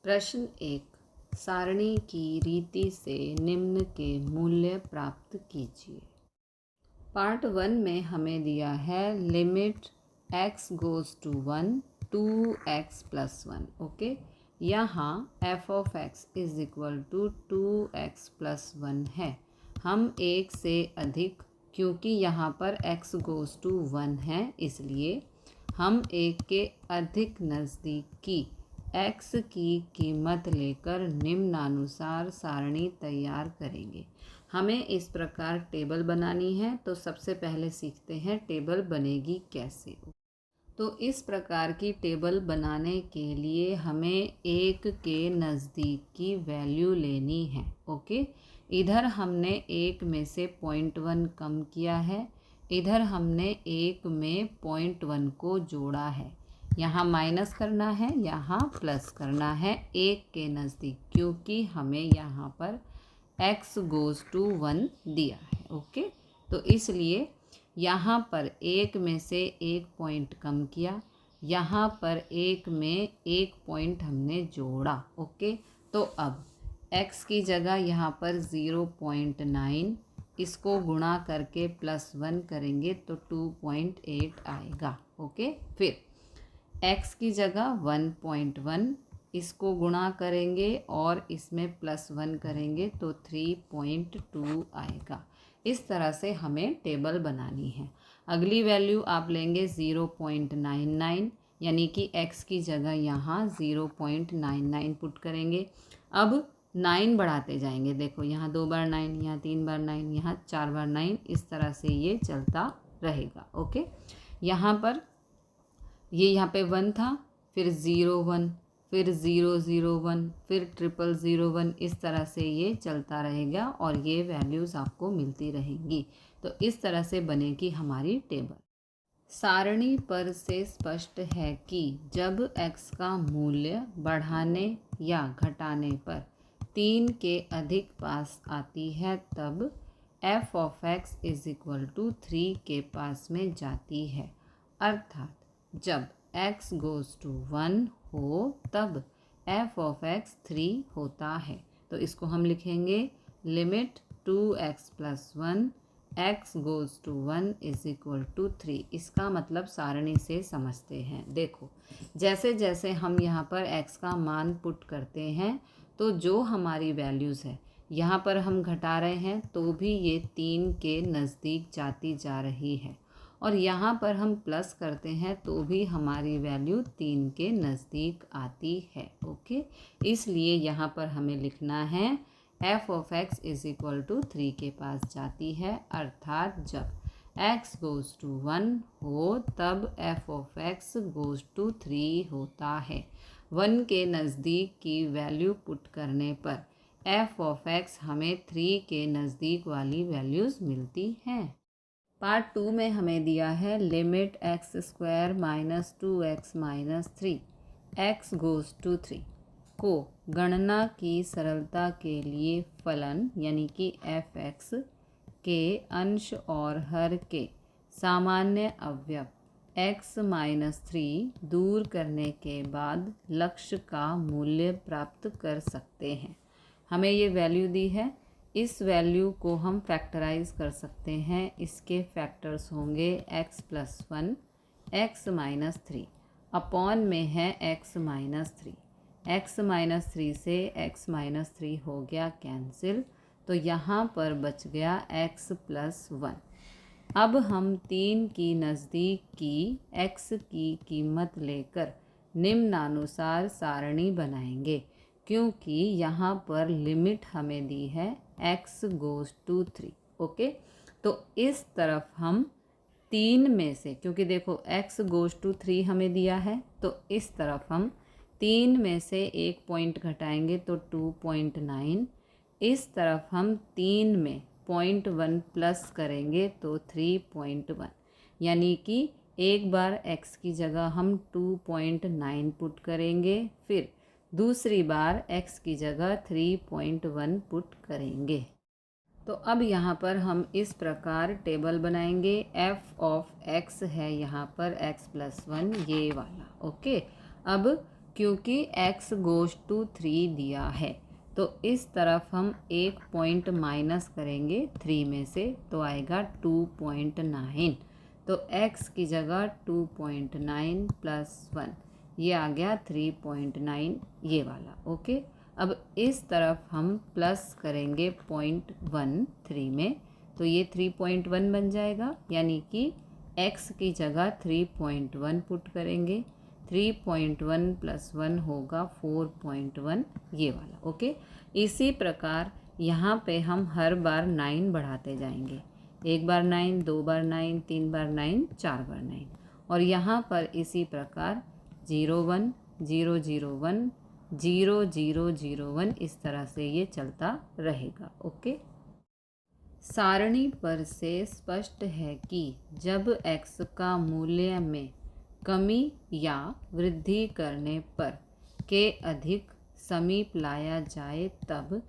प्रश्न 1, सारणी की रीति से निम्न के मूल्य प्राप्त कीजिए। पार्ट 1 में हमें दिया है limit x goes to 1 2x plus 1। Okay, यहाँ f of x is equal to 2x plus 1 है। हम एक से अधिक, क्योंकि यहाँ पर x गोज़ टू 1 है, इसलिए हम एक के अधिक नज़दीकी x की कीमत लेकर निम्नानुसार सारणी तैयार करेंगे। हमें इस प्रकार टेबल बनानी है, तो सबसे पहले सीखते हैं टेबल बनेगी कैसे। तो इस प्रकार की टेबल बनाने के लिए हमें एक के नज़दीक की वैल्यू लेनी है। ओके, इधर हमने एक में से 0.1 कम किया है, इधर हमने एक में 0.1 को जोड़ा है। यहाँ माइनस करना है, यहाँ प्लस करना है एक के नज़दीक, क्योंकि हमें यहाँ पर x गोज़ टू 1 दिया है। ओके, तो इसलिए यहाँ पर एक में से एक पॉइंट कम किया, यहाँ पर एक में एक पॉइंट हमने जोड़ा। ओके, तो अब x की जगह यहाँ पर 0.9, इसको गुणा करके प्लस 1 करेंगे तो 2.8 आएगा। ओके, फिर x की जगह 1.1, इसको गुणा करेंगे और इसमें प्लस 1 करेंगे तो 3.2 आएगा। इस तरह से हमें टेबल बनानी है। अगली वैल्यू आप लेंगे 0.99, यानी कि x की जगह यहाँ 0.99 पुट करेंगे। अब 9 बढ़ाते जाएंगे। देखो, यहाँ 2 बार 9, यहाँ 3 बार 9, यहाँ 4 बार 9, इस तरह से ये चलता रहेगा। ओके, यहाँ पर ये यहाँ पे 1 था, फिर 0 1, फिर 0 0 1, फिर 0 0 1, इस तरह से ये चलता रहेगा और ये वैल्यूज़ आपको मिलती रहेंगी। तो इस तरह से बनेगी हमारी टेबल। सारणी पर से स्पष्ट है कि जब x का मूल्य बढ़ाने या घटाने पर 3 के अधिक पास आती है, तब f of x is equal to 3 के पास में जाती है। अर्थात जब x गोज़ टू 1 हो तब f ऑफ x 3 होता है। तो इसको हम लिखेंगे limit 2x plus 1 x goes to 1 is equal to 3। इसका मतलब सारणी से समझते हैं। देखो, जैसे जैसे हम यहाँ पर x का मान पुट करते हैं, तो जो हमारी वैल्यूज़ है, यहाँ पर हम घटा रहे हैं तो भी ये 3 के नज़दीक जाती जा रही है, और यहाँ पर हम प्लस करते हैं तो भी हमारी वैल्यू 3 के नज़दीक आती है। ओके, इसलिए यहाँ पर हमें लिखना है f of x is equal to 3 के पास जाती है। अर्थात जब x गोज़ टू 1 हो तब f of x goes to 3 होता है। 1 के नज़दीक की वैल्यू पुट करने पर f ऑफ x हमें 3 के नज़दीक वाली वैल्यूज़ मिलती हैं। पार्ट 2 में हमें दिया है limit x square minus 2x minus 3 x goes to 3 को गणना की सरलता के लिए फलन यानी कि f(x) के अंश और हर के सामान्य अवयव x माइनस 3 दूर करने के बाद लक्ष्य का मूल्य प्राप्त कर सकते हैं। हमें ये वैल्यू दी है, इस वैल्यू को हम फैक्टराइज कर सकते हैं। इसके फैक्टर्स होंगे x plus 1 x minus 3 upon में है x माइनस 3। x माइनस 3 से x माइनस 3 हो गया कैंसिल, तो यहाँ पर बच गया x प्लस 1। अब हम 3 की नज़दीक की x की कीमत लेकर निम्नानुसार सारणी बनाएंगे, क्योंकि यहाँ पर लिमिट हमें दी है x गोज़ टू 3। ओके, तो इस तरफ हम 3 में से, क्योंकि देखो x गोज़ टू 3 हमें दिया है, तो इस तरफ हम 3 में से एक पॉइंट घटाएंगे तो 2.9, इस तरफ हम 3 में 0.1 प्लस करेंगे तो 3.1, यानी कि एक बार x की जगह हम 2.9 पुट करेंगे, फिर दूसरी बार x की जगह 3.1 पुट करेंगे। तो अब यहाँ पर हम इस प्रकार टेबल बनाएंगे। f ऑफ x है यहाँ पर x प्लस 1, ये वाला। ओके, अब क्योंकि x गोज़ टू 3 दिया है तो इस तरफ हम एक पॉइंट माइनस करेंगे 3 में से तो आएगा 2.9। तो x की जगह 2.9 प्लस 1 ये आ गया 3.9 ये वाला। ओके, अब इस तरफ हम प्लस करेंगे 0.13 में तो ये 3.1 बन जाएगा, यानी कि x की जगह 3.1 पुट करेंगे। 3.1 प्लस 1 होगा 4.1 ये वाला। ओके, इसी प्रकार यहाँ पे हम हर बार 9 बढ़ाते जाएंगे। एक बार 9, 2 बार 9, 3 बार 9, 4 बार 9 और यहाँ पर इसी प्रकार 0 1 0 0 1 0 0 0 1 इस तरह से ये चलता रहेगा। ओके, सारणी पर से स्पष्ट है कि जब x का मूल्य में कमी या वृद्धि करने पर के अधिक समीप लाया जाए तब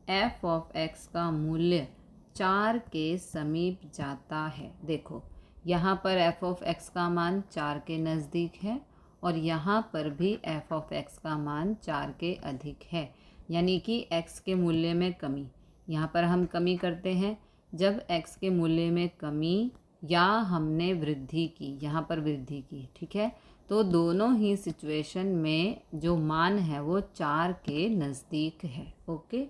f ऑफ x का मूल्य 4 के समीप जाता है। देखो यहाँ पर f ऑफ x का मान 4 के नज़दीक है और यहाँ पर भी f ऑफ x का मान 4 के अधिक है, यानी कि x के मूल्य में कमी। यहाँ पर हम कमी करते हैं जब x के मूल्य में कमी या हमने वृद्धि की, यहाँ पर वृद्धि की, ठीक है, तो दोनों ही सिचुएशन में जो मान है वो 4 के नज़दीक है। ओके,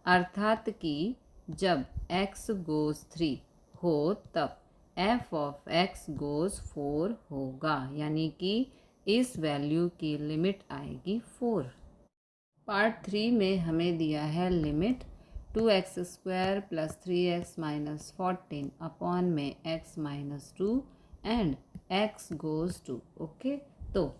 अर्थात कि जब x गोज़ 3 हो तब f ऑफ x गोज़ 4 होगा, यानी कि इस वैल्यू की लिमिट आएगी 4। पार्ट 3 में हमें दिया है limit 2x² plus 3x minus 14 upon में x minus 2 and x goes to. Okay, तो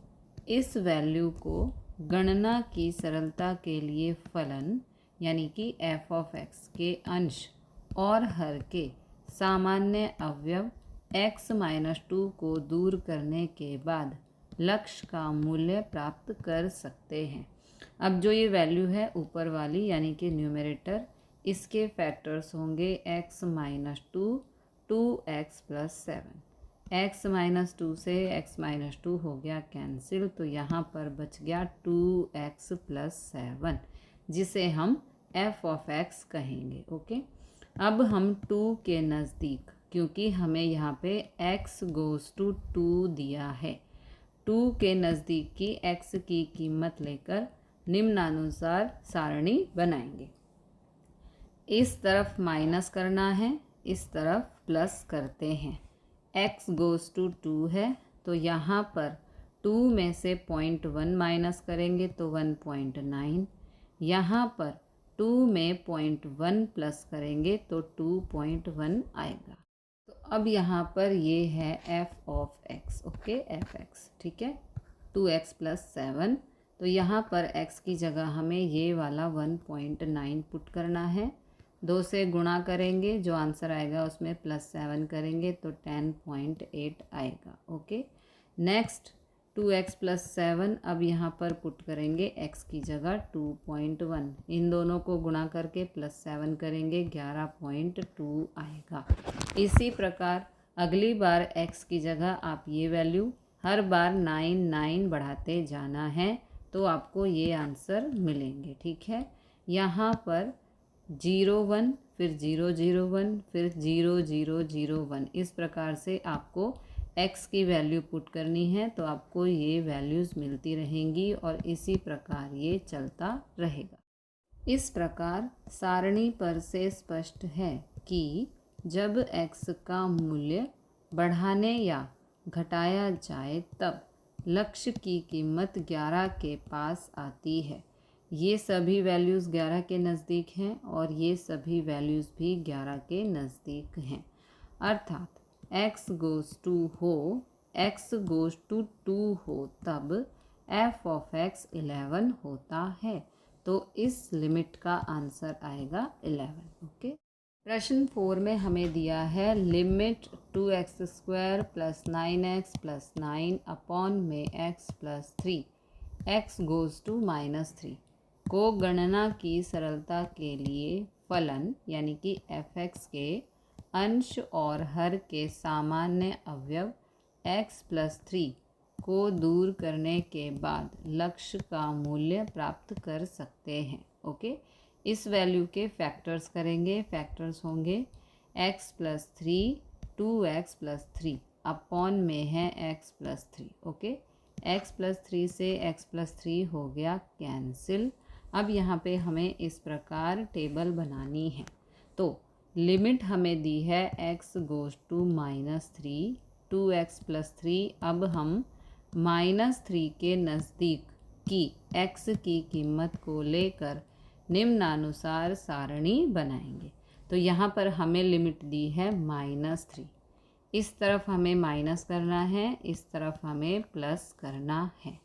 इस वैल्यू को गणना की सरलता के लिए फलन यानी कि f ऑफ x के अंश और हर के सामान्य अवयव x माइनस 2 को दूर करने के बाद लक्ष्य का मूल्य प्राप्त कर सकते हैं। अब जो ये वैल्यू है ऊपर वाली यानी कि न्यूमरेटर, इसके फैक्टर्स होंगे x minus 2, 2x plus 7। x minus 2 से x माइनस 2 हो गया कैंसिल, तो यहाँ पर बच गया 2x प्लस 7 जिसे हम f ऑफ x कहेंगे। ओके, अब हम 2 के नज़दीक, क्योंकि हमें यहाँ पे x गोज़ टू 2 दिया है, 2 के नज़दीक की x की कीमत लेकर निम्नानुसार सारणी बनाएंगे। इस तरफ माइनस करना है, इस तरफ प्लस करते हैं। x गोज़ टू 2 है तो यहाँ पर 2 में से 0.1 माइनस करेंगे तो 1.9, यहाँ पर 2 में 0.1 प्लस करेंगे तो 2.1 आएगा। तो अब यहाँ पर ये है f of x। Okay, fx, ठीक है, 2x प्लस 7। तो यहाँ पर x की जगह हमें ये वाला 1.9 पुट करना है। 2 से गुणा करेंगे, जो आंसर आएगा उसमें प्लस 7 करेंगे तो 10.8 आएगा। ओके, नेक्स्ट 2x प्लस 7, अब यहाँ पर पुट करेंगे x की जगह 2.1, इन दोनों को गुणा करके प्लस 7 करेंगे 11.2 आएगा। इसी प्रकार अगली बार x की जगह आप ये वैल्यू हर बार 9 बढ़ाते जाना है तो आपको ये आंसर मिलेंगे। ठीक है, यहाँ पर 0 1 फिर 0 0 1 फिर 0 0 0 1 इस प्रकार से आपको x की वैल्यू पुट करनी है तो आपको ये वैल्यूज़ मिलती रहेंगी और इसी प्रकार ये चलता रहेगा। इस प्रकार सारणी पर से स्पष्ट है कि जब x का मूल्य बढ़ाने या घटाया जाए तब लक्ष्य की कीमत 11 के पास आती है। ये सभी वैल्यूज़ 11 के नज़दीक हैं और ये सभी वैल्यूज़ भी 11 के नज़दीक हैं, अर्थात x गोज़ टू 2 हो तब f ऑफ x 11 होता है, तो इस लिमिट का आंसर आएगा 11। ओके, प्रश्न 4 में हमें दिया है limit 2x² plus 9x plus 9 upon में x plus 3 x goes to -3 को गणना की सरलता के लिए फलन यानी कि fx के अंश और हर के सामान्य अवयव x प्लस 3 को दूर करने के बाद लक्ष्य का मूल्य प्राप्त कर सकते हैं। ओके, इस वैल्यू के फैक्टर्स करेंगे। फैक्टर्स होंगे x plus 3 2x plus 3 upon में है x plus 3। Okay, x plus 3 से x प्लस 3 हो गया कैंसिल। अब यहाँ पे हमें इस प्रकार टेबल बनानी है। तो लिमिट हमें दी है x goes to -3 2x plus 3। अब हम -3 के नज़दीक की x की कीमत को लेकर निम्नानुसार सारणी बनाएंगे। तो यहाँ पर हमें लिमिट दी है -3। इस तरफ हमें माइनस करना है, इस तरफ हमें प्लस करना है।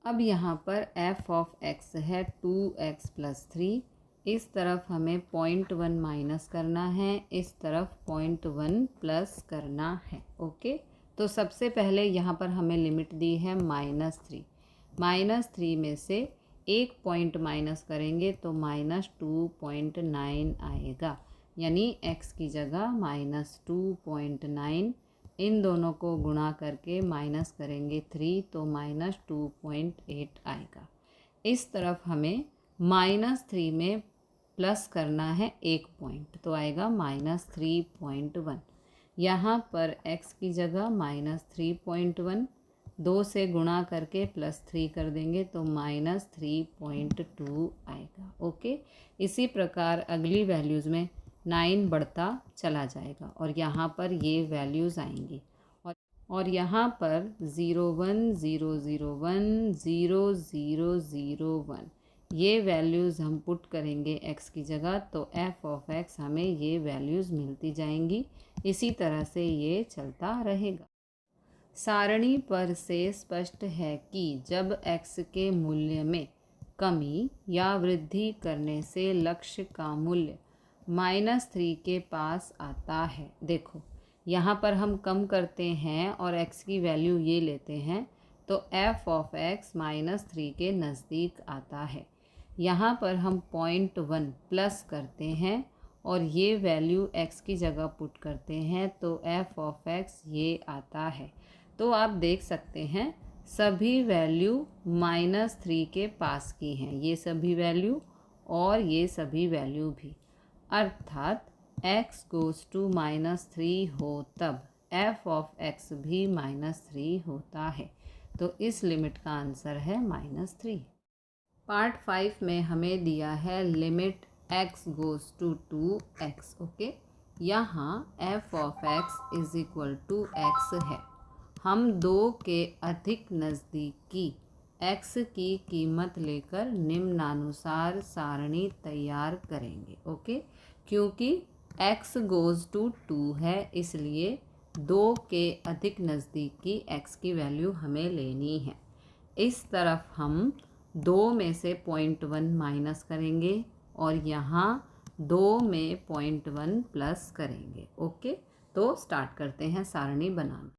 अब यहाँ पर f ऑफ x है 2x प्लस 3। इस तरफ हमें 0.1 माइनस करना है, इस तरफ 0.1 प्लस करना है। ओके, तो सबसे पहले यहाँ पर हमें लिमिट दी है -3। -3 में से एक पॉइंट माइनस करेंगे तो -2.9 आएगा, यानी x की जगह -2.9। इन दोनों को गुणा करके माइनस करेंगे 3 तो -2.8 आएगा। इस तरफ हमें -3 में प्लस करना है एक पॉइंट, तो आएगा -3.1। यहाँ पर x की जगह -3.1 2 से गुणा करके +3 कर देंगे तो -3.2 आएगा। ओके, इसी प्रकार अगली वैल्यूज़ में 9 बढ़ता चला जाएगा और यहाँ पर ये वैल्यूज़ आएंगी और यहाँ पर 0 1 0 0 1 0 0 0 1 ये वैल्यूज़ हम पुट करेंगे x की जगह, तो f ऑफ x हमें ये वैल्यूज़ मिलती जाएंगी। इसी तरह से ये चलता रहेगा। सारणी पर से स्पष्ट है कि जब x के मूल्य में कमी या वृद्धि करने से लक्ष्य का मूल्य -3 के पास आता है। देखो, यहाँ पर हम कम करते हैं और x की वैल्यू ये लेते हैं तो f ऑफ x -3 के नज़दीक आता है। यहाँ पर हम 0.1 प्लस करते हैं और ये वैल्यू x की जगह पुट करते हैं तो f ऑफ x ये आता है। तो आप देख सकते हैं सभी वैल्यू -3 के पास की हैं, ये सभी वैल्यू और ये सभी वैल्यू भी, अर्थात x गोज़ टू -3 हो तब f ऑफ x भी -3 होता है। तो इस लिमिट का आंसर है -3। पार्ट 5 में हमें दिया है limit x goes to 2x। Okay, यहाँ f of x is equal to x है। हम 2 के अधिक नज़दीकी x की कीमत लेकर निम्नानुसार सारणी तैयार करेंगे। ओके, क्योंकि x गोज़ टू 2 है इसलिए 2 के अधिक नज़दीकी x की वैल्यू हमें लेनी है। इस तरफ हम 2 में से 0.1 माइनस करेंगे और यहाँ 2 में 0.1 प्लस करेंगे। ओके, तो स्टार्ट करते हैं सारणी बनाना।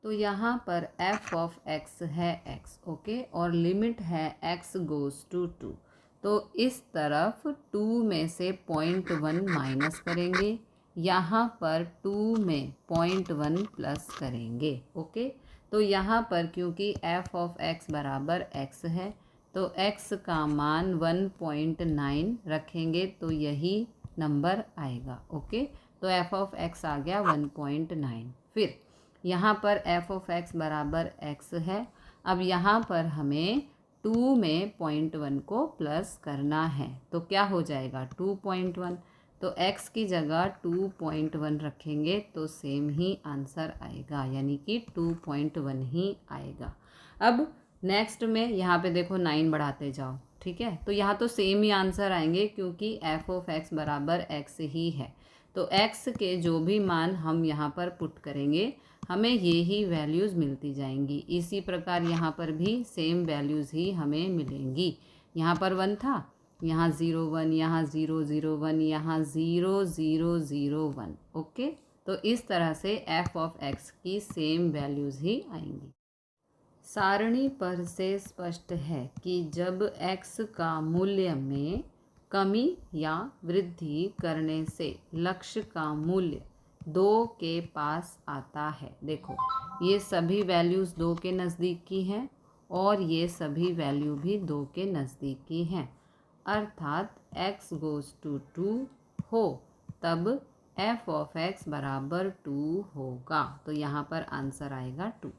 तो यहाँ पर f ऑफ x है x। ओके, और लिमिट है x गोज़ टू 2। तो इस तरफ 2 में से 0.1 माइनस करेंगे, यहाँ पर 2 में 0.1 प्लस करेंगे। ओके, तो यहाँ पर क्योंकि f ऑफ x बराबर x है तो x का मान 1.9 रखेंगे तो यही नंबर आएगा। ओके, तो f ऑफ x आ गया 1.9। फिर यहाँ पर f ऑफ x बराबर x है। अब यहाँ पर हमें 2 में 0.1 को प्लस करना है तो क्या हो जाएगा 2.1, तो x की जगह 2.1 रखेंगे तो सेम ही आंसर आएगा, यानी कि 2.1 ही आएगा। अब नेक्स्ट में यहाँ पे देखो 9 बढ़ाते जाओ, ठीक है, तो यहाँ तो सेम ही आंसर आएंगे क्योंकि f ऑफ x बराबर x ही है। तो x के जो भी मान हम यहाँ पर पुट करेंगे हमें ये ही वैल्यूज़ मिलती जाएंगी। इसी प्रकार यहाँ पर भी सेम वैल्यूज़ ही हमें मिलेंगी। यहाँ पर 1 था, यहाँ 0 1, यहाँ 0 0 1, यहाँ 0 0 0 1। ओके, तो इस तरह से f ऑफ x की सेम वैल्यूज़ ही आएंगी। सारणी पर से स्पष्ट है कि जब x का मूल्य में कमी या वृद्धि करने से लक्ष्य का मूल्य 2 के पास आता है। देखो ये सभी वैल्यूज़ 2 के नज़दीक की हैं और ये सभी वैल्यू भी 2 के नज़दीक की हैं, अर्थात x गोज़ टू 2 हो तब f ऑफ x बराबर 2 होगा। तो यहाँ पर आंसर आएगा 2।